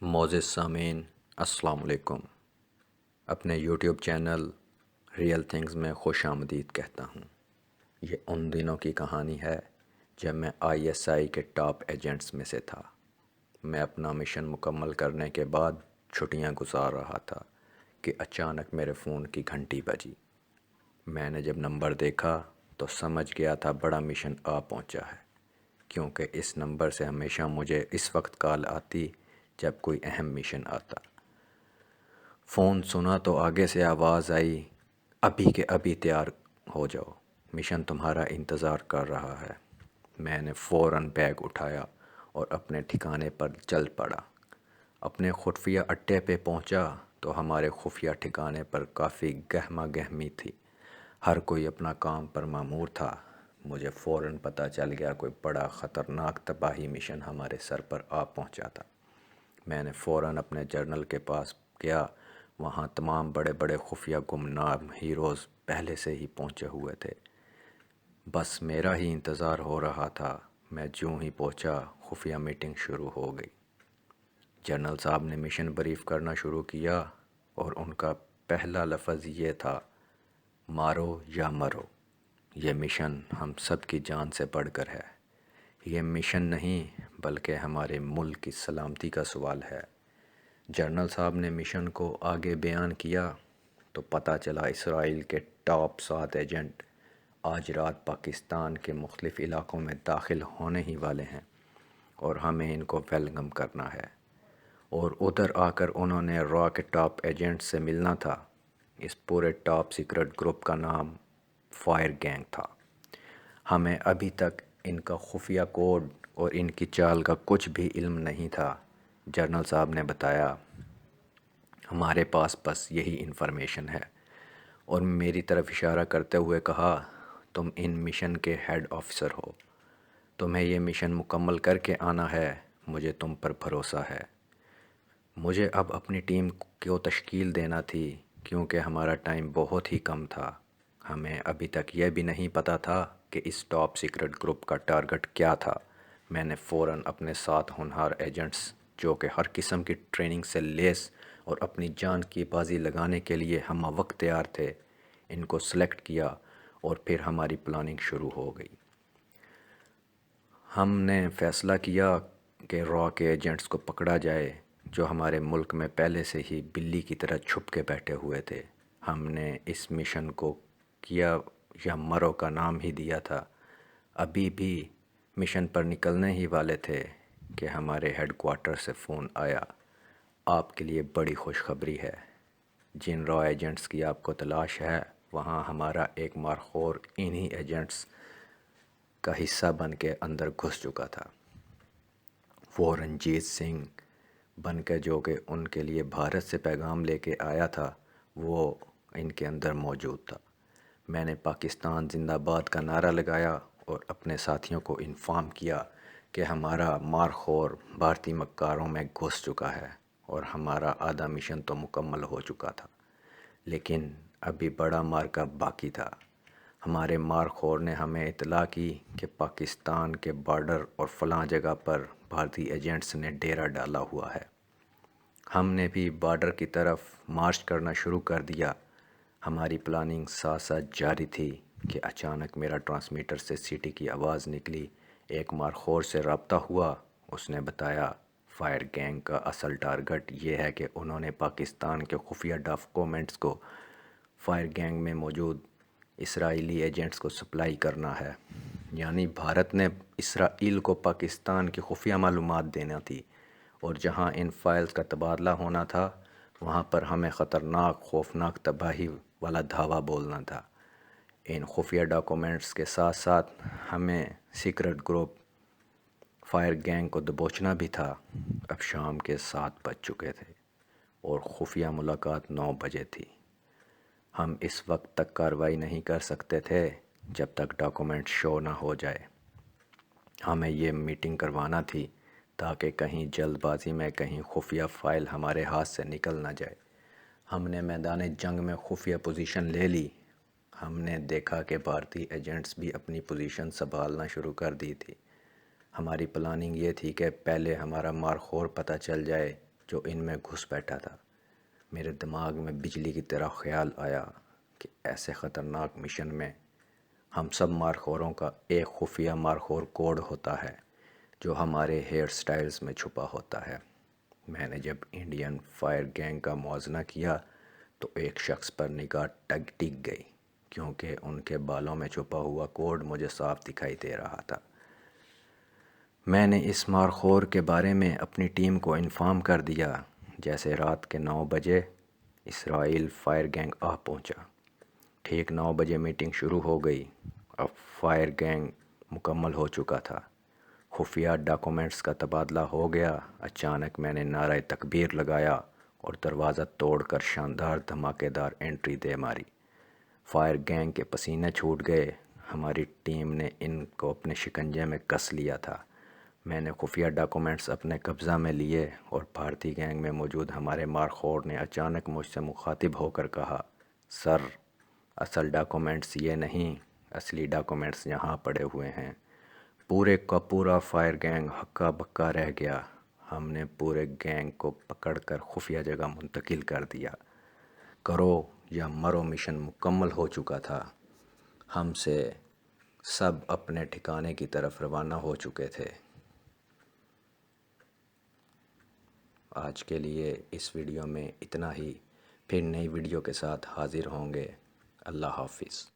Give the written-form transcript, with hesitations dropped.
معزز سامعین، السلام علیکم۔ اپنے یوٹیوب چینل ریئل تھنگز میں خوش آمدید کہتا ہوں۔ یہ ان دنوں کی کہانی ہے جب میں ISI کے ٹاپ ایجنٹس میں سے تھا۔ میں اپنا مشن مکمل کرنے کے بعد چھٹیاں گزار رہا تھا کہ اچانک میرے فون کی گھنٹی بجی۔ میں نے جب نمبر دیکھا تو سمجھ گیا تھا بڑا مشن آ پہنچا ہے، کیونکہ اس نمبر سے ہمیشہ مجھے اس وقت کال آتی جب کوئی اہم مشن آتا۔ فون سنا تو آگے سے آواز آئی، ابھی کے ابھی تیار ہو جاؤ، مشن تمہارا انتظار کر رہا ہے۔ میں نے فوراً بیگ اٹھایا اور اپنے ٹھکانے پر چل پڑا۔ اپنے خفیہ اڈے پہ پہنچا تو ہمارے خفیہ ٹھکانے پر کافی گہما گہمی تھی۔ ہر کوئی اپنا کام پر مامور تھا۔ مجھے فوراً پتہ چل گیا کوئی بڑا خطرناک تباہی مشن ہمارے سر پر آ پہنچا تھا۔ میں نے فوراً اپنے جرنل کے پاس گیا۔ وہاں تمام بڑے بڑے خفیہ گمنام ہیروز پہلے سے ہی پہنچے ہوئے تھے۔ بس میرا ہی انتظار ہو رہا تھا۔ میں جوں ہی پہنچا، خفیہ میٹنگ شروع ہو گئی۔ جنرل صاحب نے مشن بریف کرنا شروع کیا اور ان کا پہلا لفظ یہ تھا، مارو یا مرو۔ یہ مشن ہم سب کی جان سے بڑھ کر ہے۔ یہ مشن نہیں بلکہ ہمارے ملک کی سلامتی کا سوال ہے۔ جنرل صاحب نے مشن کو آگے بیان کیا تو پتہ چلا اسرائیل کے ٹاپ 7 ایجنٹ آج رات پاکستان کے مختلف علاقوں میں داخل ہونے ہی والے ہیں اور ہمیں ان کو ویلکم کرنا ہے۔ اور ادھر آ کر انہوں نے را کے ٹاپ ایجنٹ سے ملنا تھا۔ اس پورے ٹاپ سیکرٹ گروپ کا نام فائر گینگ تھا۔ ہمیں ابھی تک ان کا خفیہ کوڈ اور ان کی چال کا کچھ بھی علم نہیں تھا۔ جنرل صاحب نے بتایا، ہمارے پاس بس یہی انفارمیشن ہے، اور میری طرف اشارہ کرتے ہوئے کہا، تم ان مشن کے ہیڈ آفیسر ہو، تمہیں یہ مشن مکمل کر کے آنا ہے، مجھے تم پر بھروسہ ہے۔ مجھے اب اپنی ٹیم کو تشکیل دینا تھی کیونکہ ہمارا ٹائم بہت ہی کم تھا۔ ہمیں ابھی تک یہ بھی نہیں پتہ تھا کہ اس ٹاپ سیکرٹ گروپ کا ٹارگٹ کیا تھا۔ میں نے فوراً اپنے 7 ہونہار ایجنٹس جو کہ ہر قسم کی ٹریننگ سے لیس اور اپنی جان کی بازی لگانے کے لیے ہم وقت تیار تھے، ان کو سلیکٹ کیا اور پھر ہماری پلاننگ شروع ہو گئی۔ ہم نے فیصلہ کیا کہ را کے ایجنٹس کو پکڑا جائے جو ہمارے ملک میں پہلے سے ہی بلی کی طرح چھپ کے بیٹھے ہوئے تھے۔ ہم نے اس مشن کو کیا یا مرو کا نام ہی دیا تھا۔ ابھی بھی مشن پر نکلنے ہی والے تھے کہ ہمارے ہیڈ کوارٹر سے فون آیا، آپ کے لیے بڑی خوشخبری ہے، جن را ایجنٹس کی آپ کو تلاش ہے وہاں ہمارا ایک مارخور انہی ایجنٹس کا حصہ بن کے اندر گھس چکا تھا۔ وہ رنجیت سنگھ بن کے جو کہ ان کے لیے بھارت سے پیغام لے کے آیا تھا، وہ ان کے اندر موجود تھا۔ میں نے پاکستان زندہ باد کا نعرہ لگایا اور اپنے ساتھیوں کو انفارم کیا کہ ہمارا مارخور بھارتی مکاروں میں گھس چکا ہے اور ہمارا آدھا مشن تو مکمل ہو چکا تھا، لیکن ابھی بڑا مارکا باقی تھا۔ ہمارے مارخور نے ہمیں اطلاع کی کہ پاکستان کے بارڈر اور فلاں جگہ پر بھارتی ایجنٹس نے ڈیرا ڈالا ہوا ہے۔ ہم نے بھی بارڈر کی طرف مارچ کرنا شروع کر دیا۔ ہماری پلاننگ ساتھ ساتھ جاری تھی کہ اچانک میرا ٹرانسمیٹر سے سٹی کی آواز نکلی۔ ایک مارخور سے رابطہ ہوا، اس نے بتایا فائر گینگ کا اصل ٹارگٹ یہ ہے کہ انہوں نے پاکستان کے خفیہ ڈاکومنٹس کو فائر گینگ میں موجود اسرائیلی ایجنٹس کو سپلائی کرنا ہے، یعنی بھارت نے اسرائیل کو پاکستان کی خفیہ معلومات دینا تھی، اور جہاں ان فائلز کا تبادلہ ہونا تھا وہاں پر ہمیں خطرناک خوفناک تباہی والا دھاوا بولنا تھا۔ ان خفیہ ڈاکومنٹس کے ساتھ ساتھ ہمیں سیکرٹ گروپ فائر گینگ کو دبوچنا بھی تھا۔ اب شام کے 7 بج چکے تھے اور خفیہ ملاقات 9 بجے تھی۔ ہم اس وقت تک کارروائی نہیں کر سکتے تھے جب تک ڈاکومنٹ شو نہ ہو جائے۔ ہمیں یہ میٹنگ کروانا تھی تاکہ کہیں جلد بازی میں کہیں خفیہ فائل ہمارے ہاتھ سے نکل نہ جائے۔ ہم نے میدان جنگ میں خفیہ پوزیشن لے لی۔ ہم نے دیکھا کہ بھارتی ایجنٹس بھی اپنی پوزیشن سنبھالنا شروع کر دی تھی۔ ہماری پلاننگ یہ تھی کہ پہلے ہمارا مارخور پتہ چل جائے جو ان میں گھس بیٹھا تھا۔ میرے دماغ میں بجلی کی طرح خیال آیا کہ ایسے خطرناک مشن میں ہم سب مارخوروں کا ایک خفیہ مارخور کوڈ ہوتا ہے جو ہمارے ہیئر سٹائلز میں چھپا ہوتا ہے۔ میں نے جب انڈین فائر گینگ کا موازنہ کیا تو ایک شخص پر نگاہ ٹک گئی، کیونکہ ان کے بالوں میں چھپا ہوا کوڈ مجھے صاف دکھائی دے رہا تھا۔ میں نے اس مارخور کے بارے میں اپنی ٹیم کو انفارم کر دیا جیسے رات کے 9 بجے اسرائیل فائر گینگ آ پہنچا۔ ٹھیک 9 بجے میٹنگ شروع ہو گئی۔ اب فائر گینگ مکمل ہو چکا تھا۔ خفیہ ڈاکومنٹس کا تبادلہ ہو گیا۔ اچانک میں نے نعرہ تکبیر لگایا اور دروازہ توڑ کر شاندار دھماکے دار انٹری دے ماری۔ فائر گینگ کے پسینے چھوٹ گئے۔ ہماری ٹیم نے ان کو اپنے شکنجے میں کس لیا تھا۔ میں نے خفیہ ڈاکومنٹس اپنے قبضہ میں لیے اور بھارتی گینگ میں موجود ہمارے مارخور نے اچانک مجھ سے مخاطب ہو کر کہا، سر، اصل ڈاکومنٹس یہ نہیں، اصلی ڈاکومنٹس یہاں پڑے ہوئے ہیں۔ پورے کا پورا فائر گینگ ہکا بکا رہ گیا۔ ہم نے پورے گینگ کو پکڑ کر خفیہ جگہ منتقل کر دیا۔ کرو یا مرو مشن مکمل ہو چکا تھا۔ ہم سے سب اپنے ٹھکانے کی طرف روانہ ہو چکے تھے۔ آج کے لیے اس ویڈیو میں اتنا ہی، پھر نئی ویڈیو کے ساتھ حاضر ہوں گے۔ اللہ حافظ۔